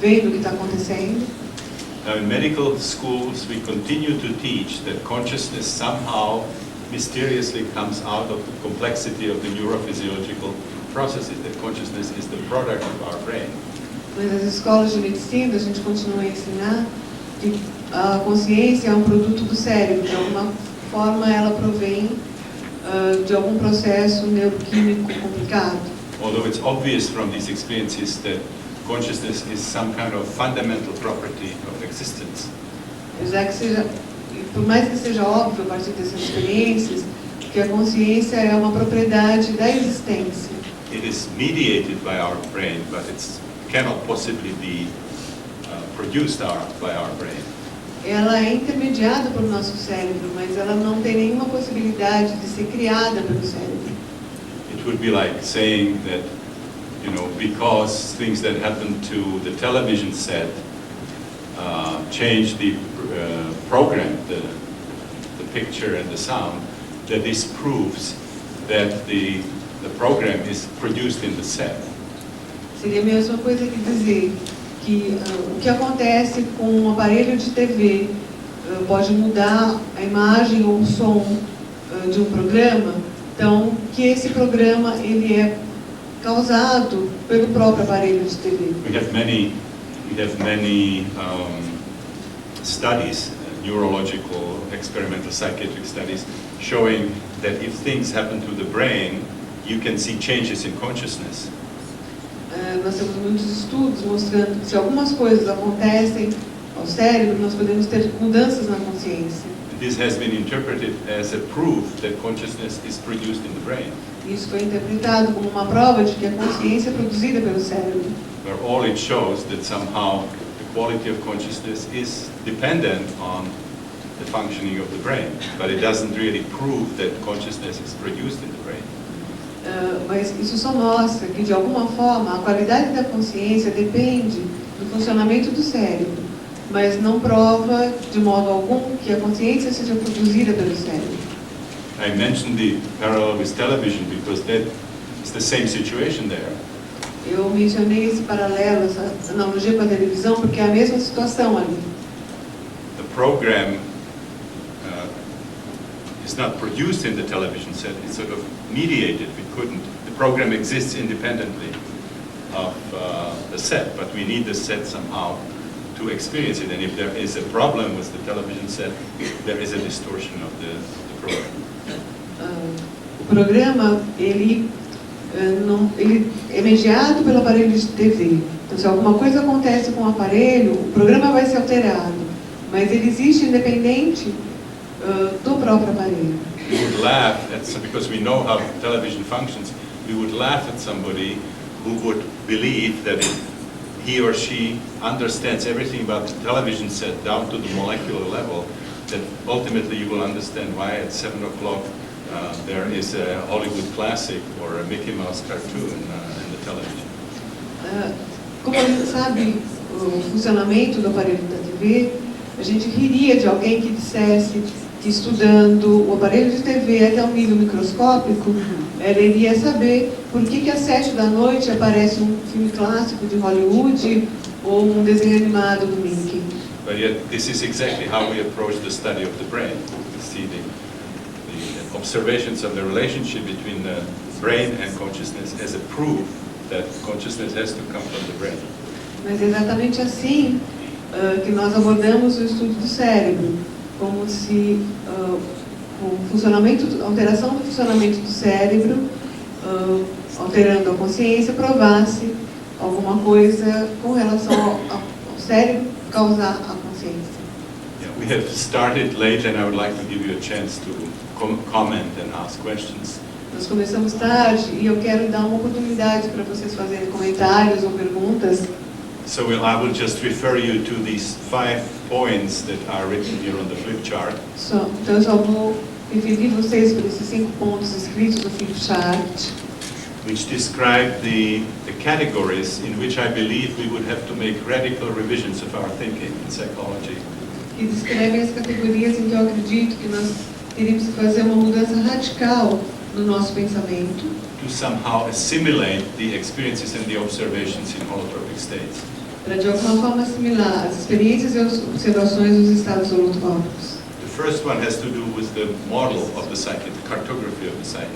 vendo o que está acontecendo. Now in medical schools we continue to teach that consciousness somehow mysteriously comes out of the complexity of the neurophysiological processes, that consciousness is the product of our brain. Mas nas escolas de medicina a gente continua a ensinar que a consciência é um produto do cérebro, de alguma forma ela provém de algum processo neuroquímico complicado. Although it's obvious from these experiences that consciousness is some kind of fundamental property of existence. Por mais que seja óbvio a partir dessas experiências que a consciência é uma propriedade da existência. It is mediated by our brain, but it cannot possibly be produced by our brain. Ela é intermediada pelo nosso cérebro, mas ela não tem nenhuma possibilidade de ser criada pelo cérebro. It would be like saying that, you know, because things that happen to the television set change the program, the picture and the sound, that this proves that the program is produced in the set. Seria a mesma coisa que dizer que o que acontece com um aparelho de TV pode mudar a imagem ou o som de um programa, então que esse programa ele é causado pelo próprio aparelho de TV. We have many studies, neurological, experimental psychiatric studies, showing that if things happen to the brain, you can see changes in consciousness. Nós temos muitos estudos mostrando que se algumas coisas acontecem ao cérebro, nós podemos ter mudanças na consciência. This has been interpreted as a proof that consciousness is produced in the brain. Isso foi interpretado como uma prova de que a consciência é produzida pelo cérebro. Where all it shows that somehow the quality of consciousness is dependent on the functioning of the brain, but it doesn't really prove that consciousness is produced in the brain. Mas isso só mostra que, de alguma forma, a qualidade da consciência depende do funcionamento do cérebro, mas não prova, de modo algum, que a consciência seja produzida pelo cérebro. I mentioned the parallel with television because that is the same situation there. Eu mencionei esse paralelo, essa analogia com a televisão, porque é a mesma situação ali. The program is not produced in the television set, it's sort of mediated. The program exists independently of the set, but we need the set somehow to experience it. And if there is a problem with the television set, there is a distortion of the program. O programa, ele é mediado pelo aparelho de TV. Então, se alguma coisa acontece com o aparelho, o programa vai ser alterado. Mas ele existe independente do próprio aparelho. We would laugh at some, because we know how television functions, we would laugh at somebody who would believe that if he or she understands everything about the television set down to the molecular level, that ultimately you will understand why at 7 o'clock there is a Hollywood classic or a Mickey Mouse cartoon in the television. Como a gente sabe o funcionamento do aparelho da TV, a gente riria de alguém que dissesse que estudando o aparelho de TV até um nível microscópico, ela iria saber por que às 7 da noite aparece um filme clássico de Hollywood ou um desenho animado do Mickey. But yet this is exactly how we approach the study of the brain. We see the observations of the relationship between the brain and consciousness as a proof that consciousness has to come from the brain. Mas é exatamente assim que nós abordamos o estudo do cérebro, como se a alteração do funcionamento do cérebro, alterando a consciência, provasse alguma coisa com relação ao cérebro causar a consciência. Yeah, we have started late and I would like to give you a chance to comment and ask questions. Nós começamos tarde e eu quero dar uma oportunidade para vocês fazerem comentários ou perguntas. So I will just refer you to these 5 points that are written here on the flip chart. Então eu só vou referir vocês para esses 5 pontos escritos no flip chart, which describe the categories in which I believe we would have to make radical revisions of our thinking in psychology. que descrevem as categorias em que eu acredito que nós teríamos que fazer uma mudança radical no nosso pensamento, To somehow assimilate the experiences and the observations in holotropic states. para de alguma forma assimilar as experiências e as observações dos estados holotrópicos. The first one has to do with the model of the psyche, the cartography of the psyche.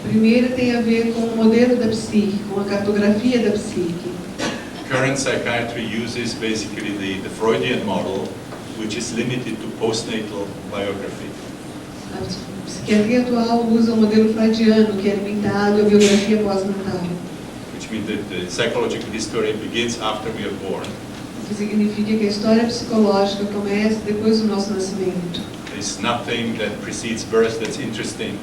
A primeira tem a ver com o modelo da psique, com a cartografia da psique. Current psychiatry uses basically the Freudian model, which is limited to postnatal biography. A psiquiatria atual usa o modelo freudiano, que é limitado à biografia pós-natal. Which means that the psychological history begins after we are born. O que significa que a história psicológica começa depois do nosso nascimento. There's nothing that precedes birth that's interesting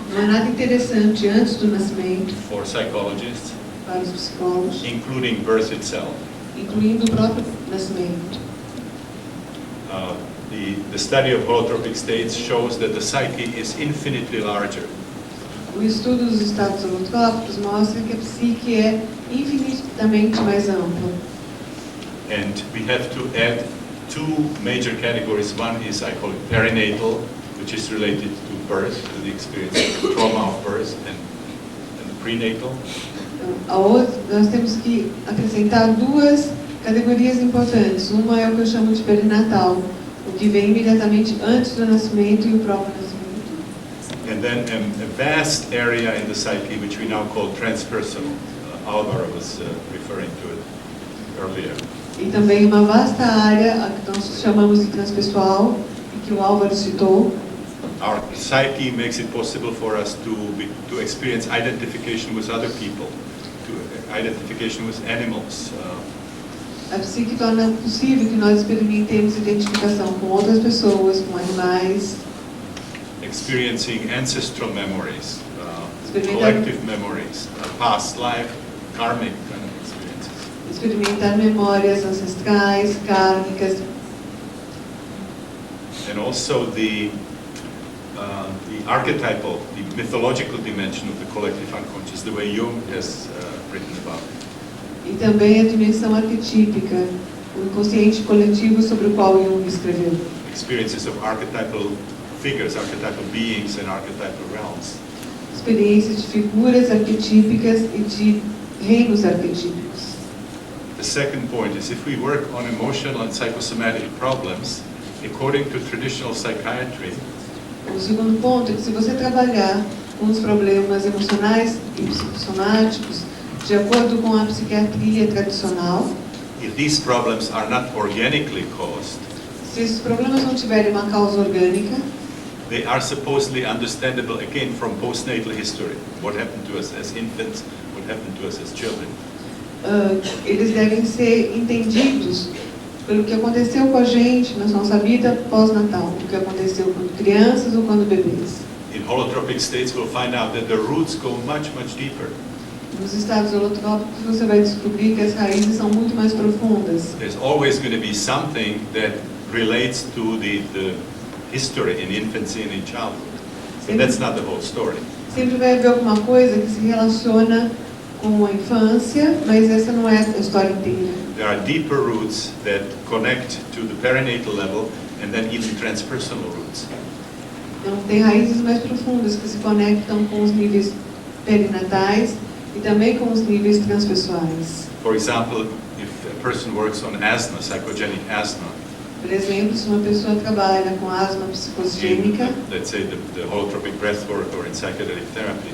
Não há nada interessante antes do nascimento for psychologists, para os psicólogos, including birth itself. incluindo o próprio nascimento. The study of holotropic states shows that the psyche is infinitely larger. O estudo dos estados holotrópicos mostra que a psique é infinitamente mais ampla. And we have to add two major categories. One is, I call it perinatal, which is related to birth, to the experience of trauma of birth, and prenatal. Nós temos que acrescentar duas categorias importantes. Uma é o que eu chamo de perinatal, o que vem imediatamente antes do nascimento e o próprio nascimento. And then a vast area in the psyche, which we now call transpersonal. Alvaro was referring to it earlier. E também uma vasta área, a que nós chamamos de transpessoal, e que o Álvaro citou. Our psyche makes it possible for us to experience identification with other people, to identification with animals. A psique torna possível que nós experimentemos identificação com outras pessoas, com animais. Experiencing ancestral memories, collective memories, past life, karmic kind of experiences. Experimentar memórias ancestrais, kármicas. And also the archetypal, the mythological dimension of the collective unconscious, the way Jung has written about it. E também a dimensão arquetípica, o inconsciente coletivo sobre o qual Jung escreveu. Experiences of archetypal figures, archetypal beings and archetypal realms. Experiências de figuras arquetípicas e de reinos arquetípicos. The second point is if we work on emotional and psychosomatic problems, according to traditional psychiatry, O segundo ponto é que se você trabalhar com os problemas emocionais e psicossomáticos, de acordo com a psiquiatria tradicional, if these problems are not organically caused, se esses problemas não tiverem uma causa orgânica, they are supposedly understandable again from postnatal history. What happened to us as infants, what happened to us as children. Eles devem ser entendidos pelo que aconteceu com a gente na nossa vida pós-natal, o que aconteceu quando crianças ou quando bebês. In holotropic states, we'll find out that the roots go much, much deeper. Nos estados holotrópicos você vai descobrir que as raízes são muito mais profundas. There's always going to be something that relates to the history in infancy and in childhood. But that's not the whole story. Sempre vai haver alguma coisa que se relaciona com a infância, mas essa não é a história inteira. There are deeper roots that connect to the perinatal level and then even transpersonal roots. Então tem raízes mais profundas que se conectam com os níveis perinatais e também com os níveis transpessoais. For example, if a person works on asthma, psychogenic asthma, Por exemplo, se uma pessoa trabalha com asma psicogênica, let's say the holotropic breathwork or in psychedelic therapy,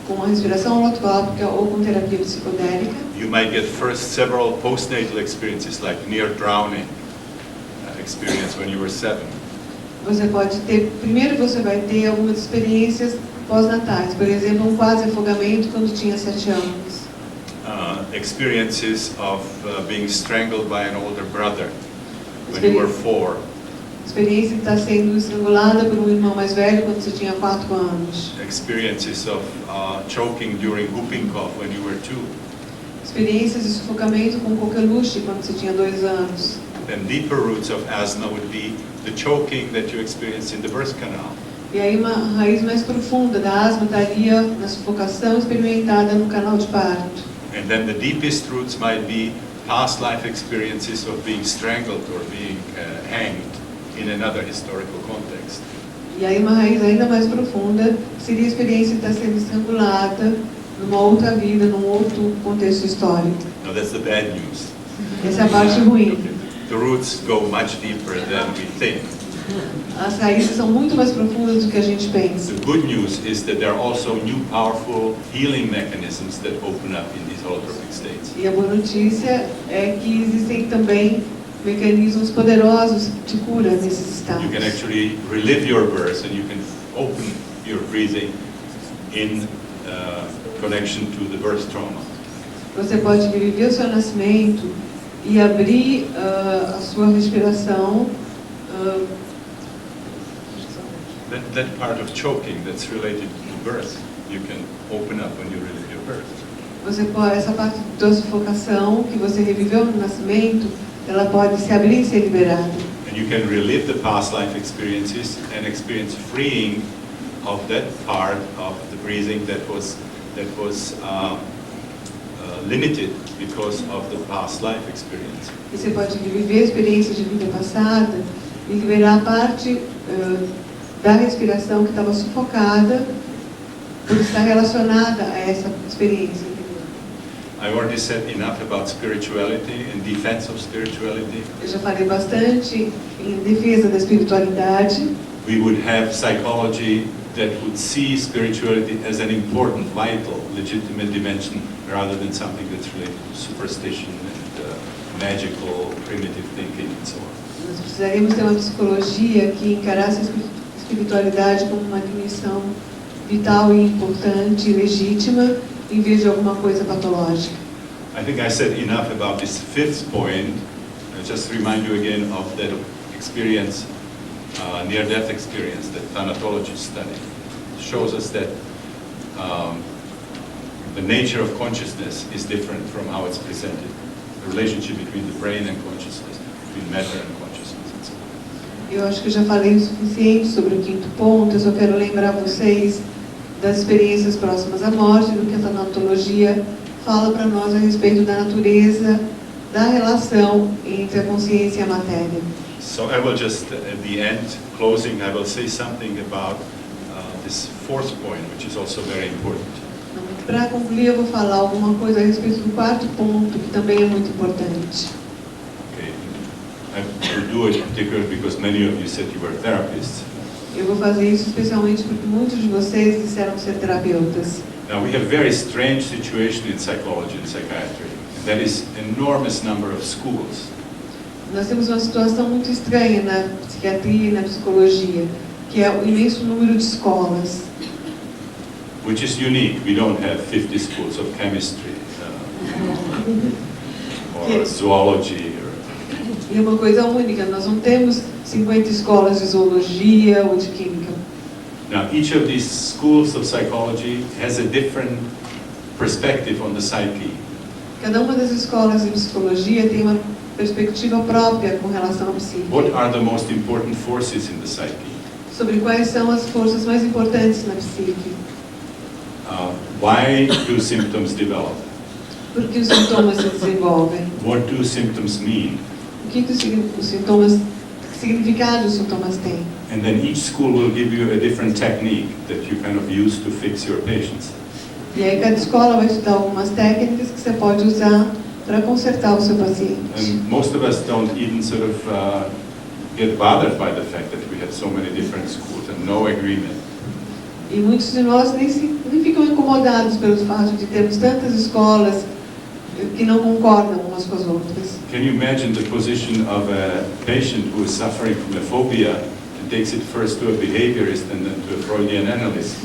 com a respiração holotrópica ou com terapia psicodélica, you might get first several postnatal experiences like near drowning experience when you were 7. você pode ter, primeiro você vai ter algumas experiências pós-natais, por exemplo, um quase afogamento quando tinha 7 anos. Experiences of being strangled by an older brother when you were 4. Experiência de estar sendo estrangulada por um irmão mais velho quando você tinha 4 anos. Experiences of choking during whooping cough when you were 2. Experiências de sufocamento com coqueluche quando você tinha 2 anos. Then deeper roots of asthma would be the choking that you experienced in the birth canal. E aí uma raiz mais profunda da asma estaria na sufocação experimentada no canal de parto. And then the deepest roots might be past life experiences of being strangled or being hanged in another historical context. E aí uma raiz ainda mais profunda seria a experiência de estar sendo estrangulada numa outra vida, num outro contexto histórico. Now that's the bad news. Essa é a parte ruim. The roots go much deeper than we think. As raízes são muito mais profundas do que a gente pensa. The good news is that there are also new powerful healing mechanisms that open up in these holotropic states. E a boa notícia é que existem também mecanismos poderosos de cura nesses estados. You can actually relive your birth and you can open your breathing in connection to the birth trauma. Você pode reviver o seu nascimento e abrir a sua respiração. That part of choking that's related to birth, you can open up when you relive your birth. Você pode, essa parte da sufocação que você reviveu no nascimento, ela pode se abrir e ser liberada. And you can relive the past life experiences and experience freeing of that part of the breathing that was limited because of the past life experience. E você pode reviver a experiência de vida passada e liberar a parte da respiração que estava sufocada por estar relacionada a essa experiência. I already said enough about spirituality and defense of spirituality. Eu já falei bastante em defesa da espiritualidade. We would have psychology that would see spirituality as an important, vital, legitimate dimension rather than something that's related to superstition and magical, primitive thinking and so on. Nós precisaríamos ter uma psicologia que encarasse a espiritualidade como uma dimensão vital e importante, legítima, em vez de alguma coisa patológica. I think I said enough about this fifth point. Just remind you again of that experience, near-death experience that thanatologists study. It shows us that the nature of consciousness is different from how it's presented. The relationship between the brain and consciousness, between matter and consciousness, and so on. Eu acho que eu já falei o suficiente sobre o quinto ponto. Eu só quero lembrar vocês das experiências próximas à morte, do que a tanatologia fala para nós a respeito da natureza da relação entre a consciência e a matéria. So I will just, at the end, closing, I will say something about this fourth point, which is also very important. Para concluir, eu vou falar alguma coisa a respeito do quarto ponto, que também é muito importante. Okay. I will do it particularly because many of you said you were therapists. Eu vou fazer isso especialmente porque muitos de vocês disseram ser terapeutas. Now we have a very strange situation in psychology and psychiatry, and that is enormous number of schools. Nós temos uma situação muito estranha na psiquiatria e na psicologia, que é o imenso número de escolas. Which is unique. We don't have 50 schools of chemistry or zoology. E é uma coisa única, nós não temos 50 escolas de zoologia ou de química. Now, each of these schools of psychology has a different perspective on the psyche. Cada uma das escolas de psicologia tem uma perspectiva própria com relação à psique. What are the most important forces in the psyche? Sobre quais são as forças mais importantes na psique. Why do symptoms develop? Por que os sintomas se desenvolvem? What do symptoms mean? O que os sintomas, que significado os sintomas têm? And then each school will give you a different technique that you kind of use to fix your patients. E aí cada escola vai te dar algumas técnicas que você pode usar para consertar o seu paciente. And most of us don't even sort of get bothered by the fact that we have so many different schools and no agreement. E muitos de nós nem ficam incomodados pelo fato de termos tantas escolas que não concordam umas com as outras. Can you imagine the position of a patient who is suffering from a phobia and takes it first to a behaviorist and then to a Freudian analyst?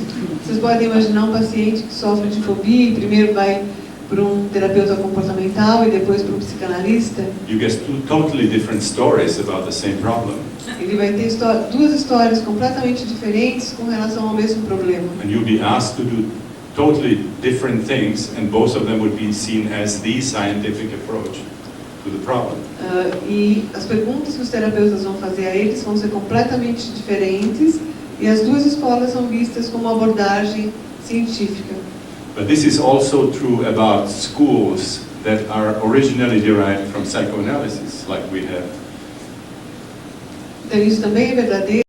Vocês podem imaginar um paciente que sofre de fobia e primeiro vai para um terapeuta comportamental e depois para um psicanalista? You get two totally different stories about the same problem. Ele vai ter duas histórias completamente diferentes com relação ao mesmo problema. And you'll be asked to do totally different things, and both of them would be seen as the scientific approach to the problem. E as perguntas que os terapeutas vão fazer a eles vão ser completamente diferentes, e as duas escolas são vistas como abordagem científica. But this is also true about schools that are originally derived from psychoanalysis, like we have. Então isso também é verdadeiro